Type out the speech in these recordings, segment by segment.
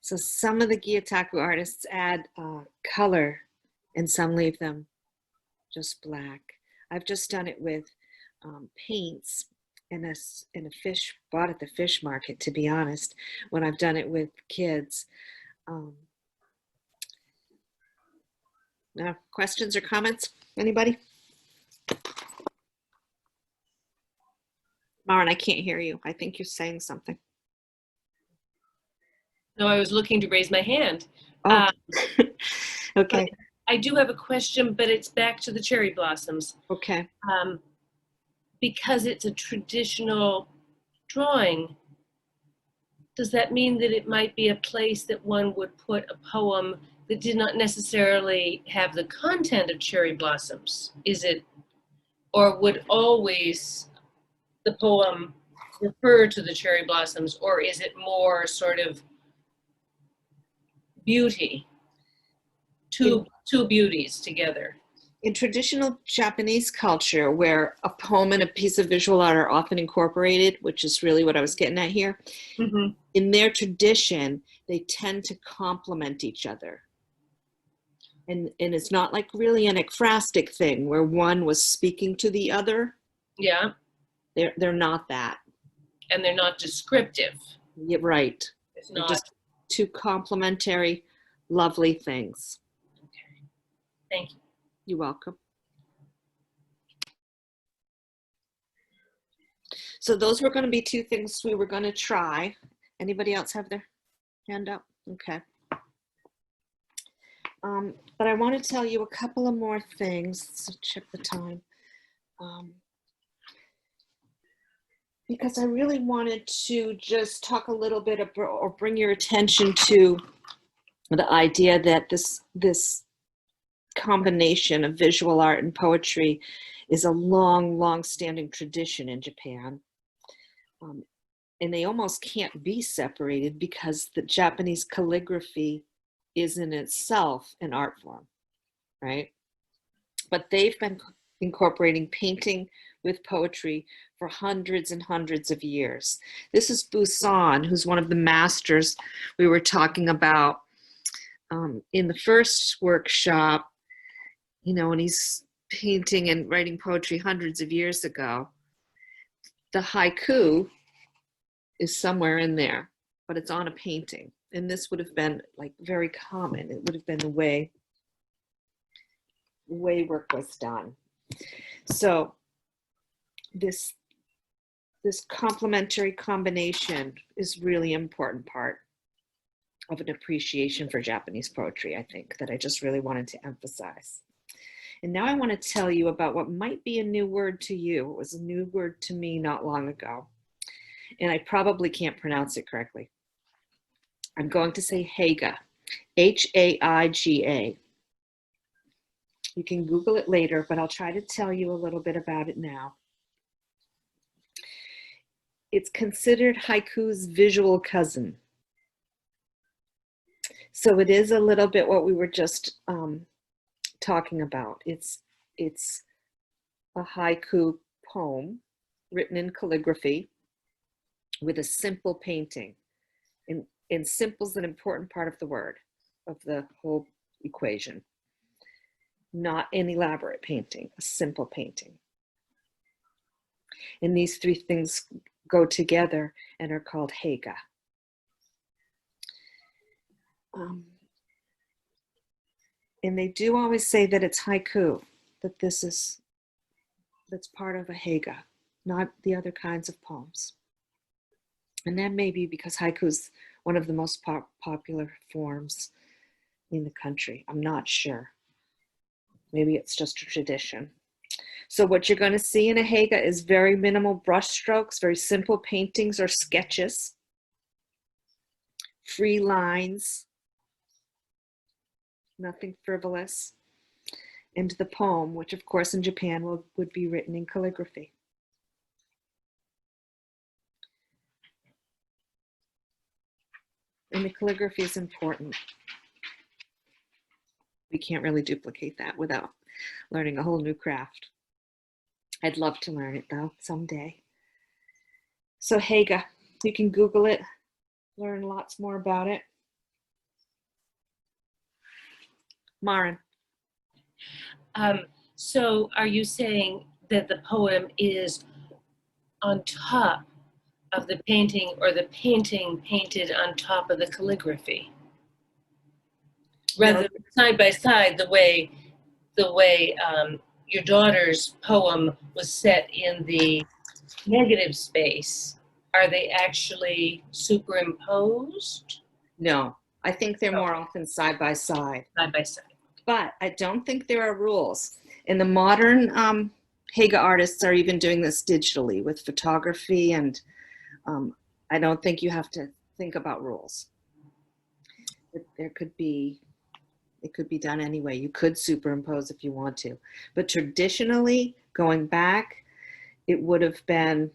So some of the Gyataku artists add color and some leave them just black. I've just done it with paints in a fish, bought at the fish market, to be honest, when I've done it with kids. Now, questions or comments? Anybody? Maren, I can't hear you. I think you're saying something. No, I was looking to raise my hand. Oh, okay. I do have a question, but it's back to the cherry blossoms. Okay. Because it's a traditional drawing, does that mean that it might be a place that one would put a poem that did not necessarily have the content of cherry blossoms? Is it, or would always the poem refer to the cherry blossoms, or is it more sort of beauty, two beauties together? In traditional Japanese culture, where a poem and a piece of visual art are often incorporated, which is really what I was getting at here, in their tradition, they tend to complement each other. And it's not like really an ekphrastic thing where one was speaking to the other. Yeah. They're not that. And they're not descriptive. You're right. It's they're not just two complementary, lovely things. Okay. Thank you. You're welcome. So those were going to be two things we were going to try. Anybody else have their hand up? Okay. But I want to tell you a couple of more things. So check the time. Because I really wanted to just talk a little bit about, or bring your attention to the idea that this combination of visual art and poetry is a long-standing tradition in Japan. And they almost can't be separated because the Japanese calligraphy is in itself an art form, right? But they've been incorporating painting with poetry for hundreds and hundreds of years. This is Busan, who's one of the masters we were talking about in the first workshop, you know, and he's painting and writing poetry hundreds of years ago. The haiku is somewhere in there, but it's on a painting. And this would have been like very common. It would have been the way work was done. So this complementary combination is really important part of an appreciation for Japanese poetry, I think, that I just really wanted to emphasize. And now I want to tell you about what might be a new word to you. It was a new word to me not long ago. And I probably can't pronounce it correctly. I'm going to say Haiga, H-A-I-G-A. You can Google it later, but I'll try to tell you a little bit about it now. It's considered haiku's visual cousin. So it is a little bit what we were just talking about. It's a haiku poem written in calligraphy with a simple painting. And simple is an important part of the word, of the whole equation. Not an elaborate painting, a simple painting. And these three things go together and are called Haiga. And they do always say that it's haiku, that that's part of a Haiga, not the other kinds of poems. And that may be because haiku is one of the most popular forms in the country. I'm not sure. Maybe it's just a tradition. So what you're going to see in a Haiga is very minimal brush strokes, very simple paintings or sketches, free lines, nothing frivolous, and the poem, which of course in Japan would be written in calligraphy. And the calligraphy is important. We can't really duplicate that without learning a whole new craft. I'd love to learn it though, someday. So Haiga, you can Google it, learn lots more about it. Maren. So are you saying that the poem is on top of the painting, or the painting painted on top of the calligraphy? Rather than side by side, the way your daughter's poem was set in the negative space, are they actually superimposed? No, I think they're more often side by side. Side by side. But I don't think there are rules. And the modern Haga artists are even doing this digitally with photography, and I don't think you have to think about rules. It could be done anyway. You could superimpose if you want to. But traditionally, going back, it would have been,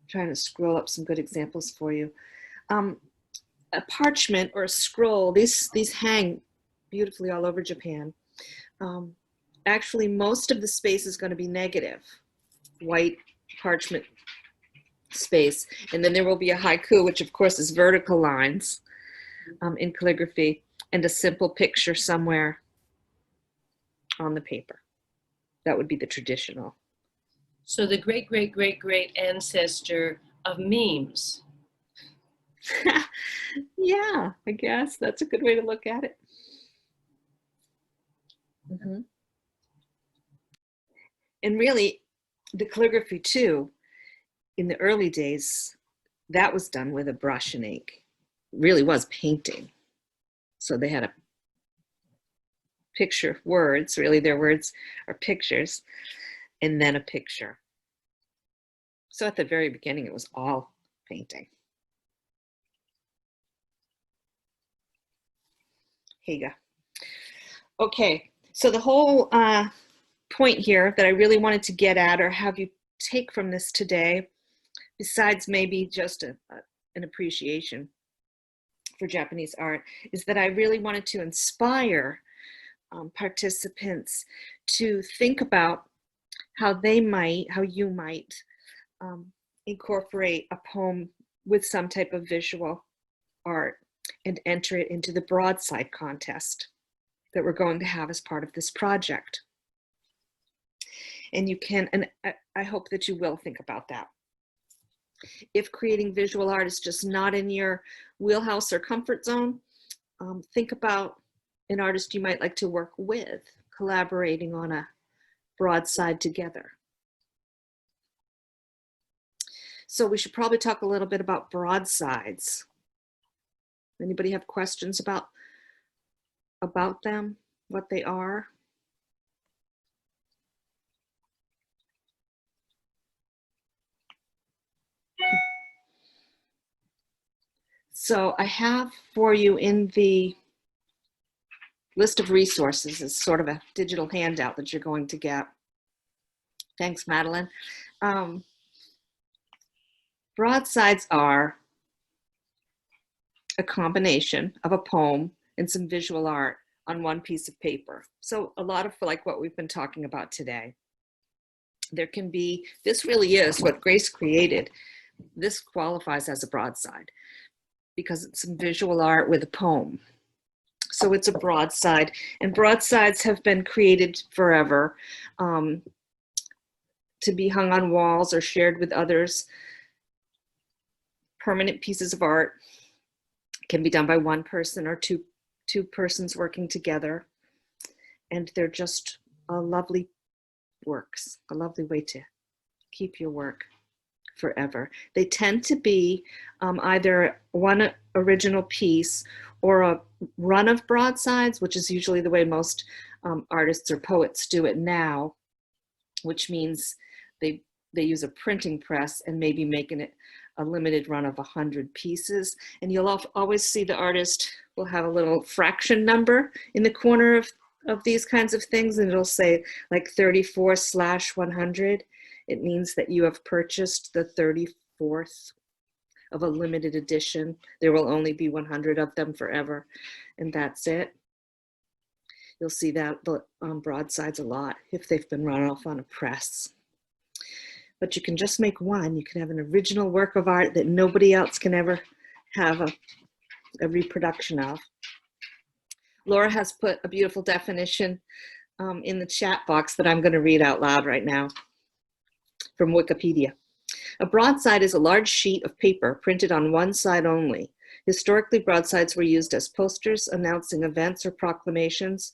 trying to scroll up some good examples for you. A parchment or a scroll, these hang beautifully all over Japan. Actually, most of the space is going to be negative, white parchment space. And then there will be a haiku, which of course is vertical lines in calligraphy, and a simple picture somewhere on the paper. That would be the traditional. So the great, great, great, great ancestor of memes. Yeah, I guess that's a good way to look at it. Mm-hmm. And really, the calligraphy too, in the early days, that was done with a brush and ink. It really was painting. So they had a picture, words, really their words are pictures, and then a picture. So at the very beginning, it was all painting. Haga. Okay, so the whole point here that I really wanted to get at, or have you take from this today, besides maybe just an appreciation for Japanese art, is that I really wanted to inspire participants to think about how you might incorporate a poem with some type of visual art and enter it into the broadside contest that we're going to have as part of this project. And you can, and I hope that you will think about that. If creating visual art is just not in your wheelhouse or comfort zone, think about an artist you might like to work with, collaborating on a broadside together. So we should probably talk a little bit about broadsides. Anybody have questions about them, what they are? So I have for you in the list of resources is sort of a digital handout that you're going to get. Thanks, Madeline. Broadsides are a combination of a poem and some visual art on one piece of paper. So a lot of like what we've been talking about today. There can be, this really is what Grace created. This qualifies as a broadside because it's some visual art with a poem. So it's a broadside, and broadsides have been created forever to be hung on walls or shared with others. Permanent pieces of art can be done by one person or two persons working together. And they're just a lovely works, a lovely way to keep your work forever. They tend to be either one original piece or a run of broadsides, which is usually the way most artists or poets do it now, which means they use a printing press and maybe making it a limited run of 100 pieces. And you'll always see the artist will have a little fraction number in the corner of these kinds of things, and it'll say like 34/100. It means that you have purchased the 34th of a limited edition. There will only be 100 of them forever, and that's it. You'll see that on broadsides a lot if they've been run off on a press. But you can just make one. You can have an original work of art that nobody else can ever have a reproduction of. Laura has put a beautiful definition in the chat box that I'm going to read out loud right now from Wikipedia. A broadside is a large sheet of paper printed on one side only. Historically, broadsides were used as posters announcing events or proclamations,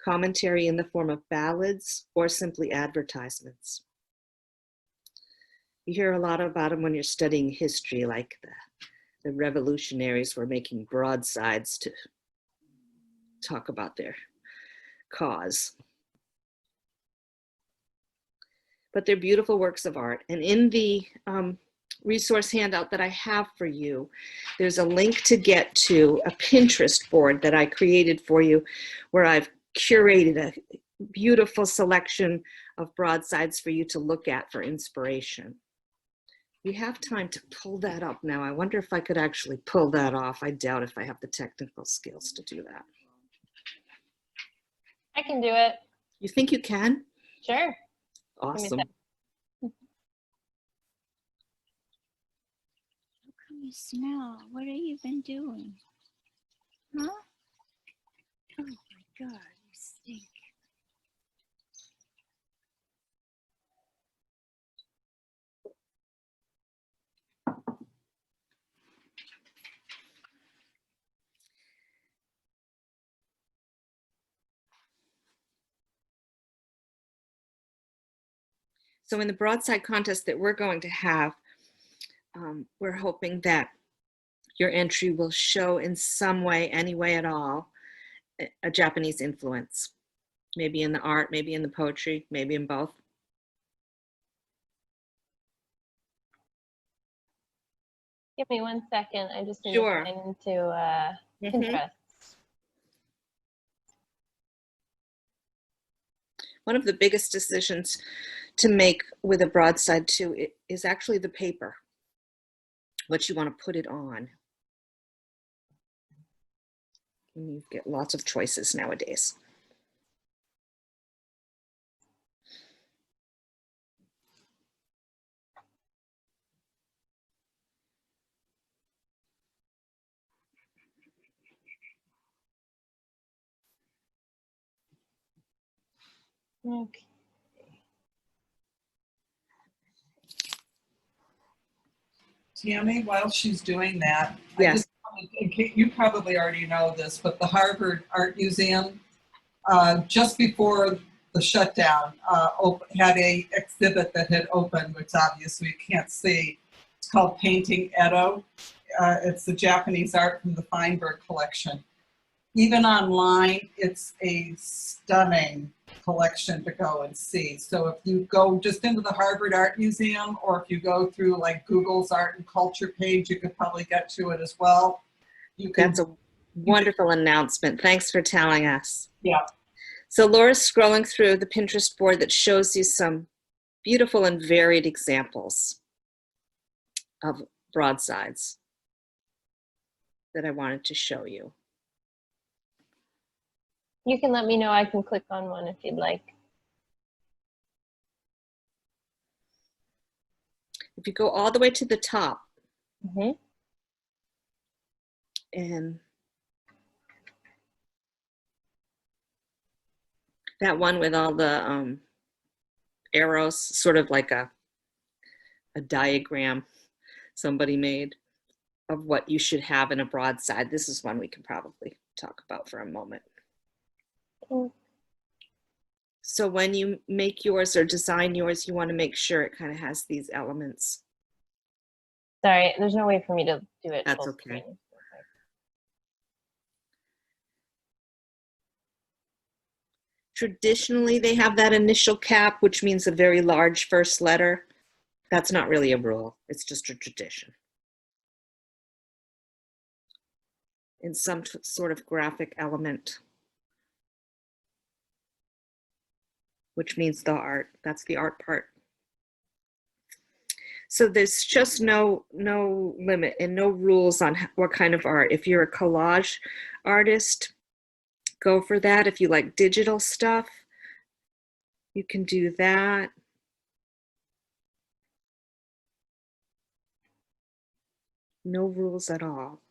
commentary in the form of ballads, or simply advertisements. You hear a lot about them when you're studying history, like the revolutionaries were making broadsides to talk about their cause. But they're beautiful works of art. And in the resource handout that I have for you, there's a link to get to a Pinterest board that I created for you, where I've curated a beautiful selection of broadsides for you to look at for inspiration. We have time to pull that up now. I wonder if I could actually pull that off. I doubt if I have the technical skills to do that. I can do it. You think you can? Sure. Awesome. How come you smell? What have you been doing? Huh? Oh my God, you stink. So in the broadside contest that we're going to have, we're hoping that your entry will show in some way, any way at all, a Japanese influence. Maybe in the art, maybe in the poetry, maybe in both. Give me 1 second. I just need Sure. to sign into Pinterest. One of the biggest decisions to make with a broadside too is actually the paper, what you want to put it on. And you get lots of choices nowadays. Okay. Tammy, while she's doing that, Yes. I just wanted, you probably already know this, but the Harvard Art Museum, just before the shutdown, had a exhibit that had opened, which obviously you can't see. It's called Painting Edo. It's the Japanese art from the Feinberg collection. Even online, it's a stunning collection to go and see. So if you go just into the Harvard Art Museum, or if you go through like Google's art and culture page, you could probably get to it as well. You can, That's a wonderful announcement. Thanks for telling us. yeah. So Laura's scrolling through the Pinterest board that shows you some beautiful and varied examples of broadsides that I wanted to show you. You can let me know. I can click on one if you'd like. If you go all the way to the top, and that one with all the arrows, sort of like a diagram somebody made of what you should have in a broadside. This is one we can probably talk about for a moment. So when you make yours or design yours, you want to make sure it kind of has these elements. Sorry, there's no way for me to do it. That's full okay. screen. Traditionally, they have that initial cap, which means a very large first letter. That's not really a rule. It's just a tradition. In some sort of graphic element, which means the art. That's the art part. So there's just no limit and no rules on what kind of art. If you're a collage artist, go for that. If you like digital stuff, you can do that. No rules at all.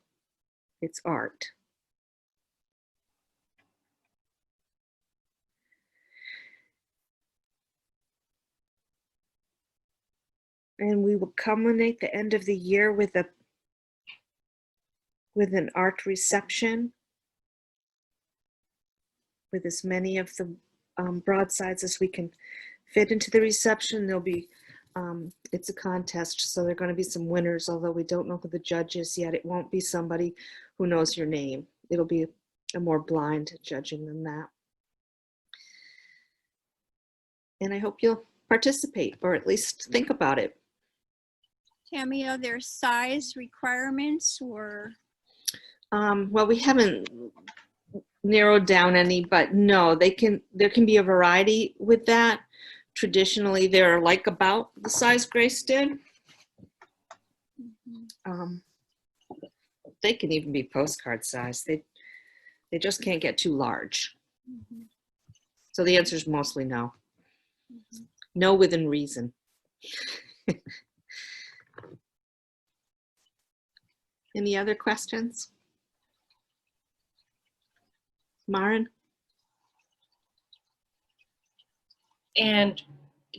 It's art. And we will culminate the end of the year with an art reception with as many of the broadsides as we can fit into the reception. There'll be, it's a contest, so there are going to be some winners, although we don't know who the judge is yet. It won't be somebody who knows your name. It'll be a more blind judging than that. And I hope you'll participate, or at least think about it. Tammy, are there size requirements or? Well, we haven't narrowed down any, but no, there can be a variety with that. Traditionally, they're like about the size Grace did. They can even be postcard size. They just can't get too large. So the answer is mostly no. No within reason. Any other questions? Maren? And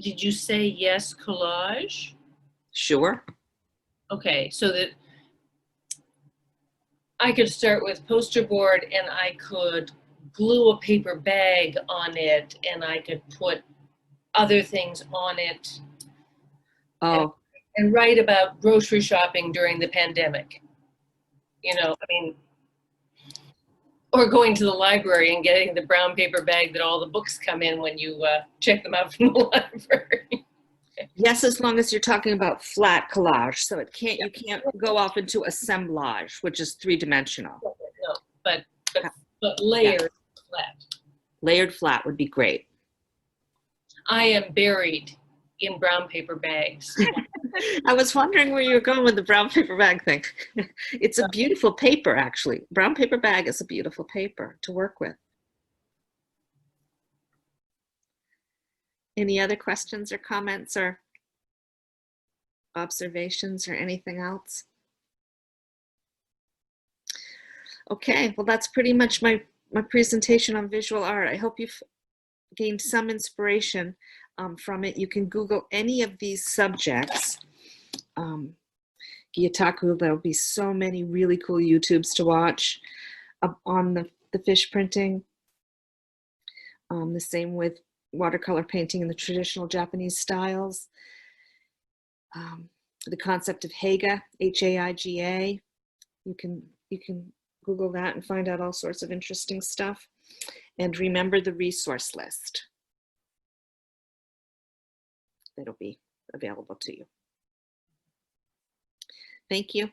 did you say yes, collage? Sure. Okay, so that I could start with poster board and I could glue a paper bag on it and I could put other things on it Oh, and write about grocery shopping during the pandemic. You know, I mean, or going to the library and getting the brown paper bag that all the books come in when you check them out from the library. yes, as long as you're talking about flat collage. So it can't, you can't go off into assemblage, which is three-dimensional. No, but layered flat. Layered flat would be great. I am buried in brown paper bags. I was wondering where you were going with the brown paper bag thing. It's a beautiful paper, actually. Brown paper bag is a beautiful paper to work with. Any other questions or comments or observations or anything else? Okay, well, that's pretty much my presentation on visual art. I hope you've gained some inspiration from it. You can Google any of these subjects. Gyutaku, there'll be so many really cool YouTubes to watch on the fish printing. The same with watercolor painting in the traditional Japanese styles. The concept of Heiga, H-A-I-G-A. You can Google that and find out all sorts of interesting stuff. And remember the resource list that'll be available to you. Thank you.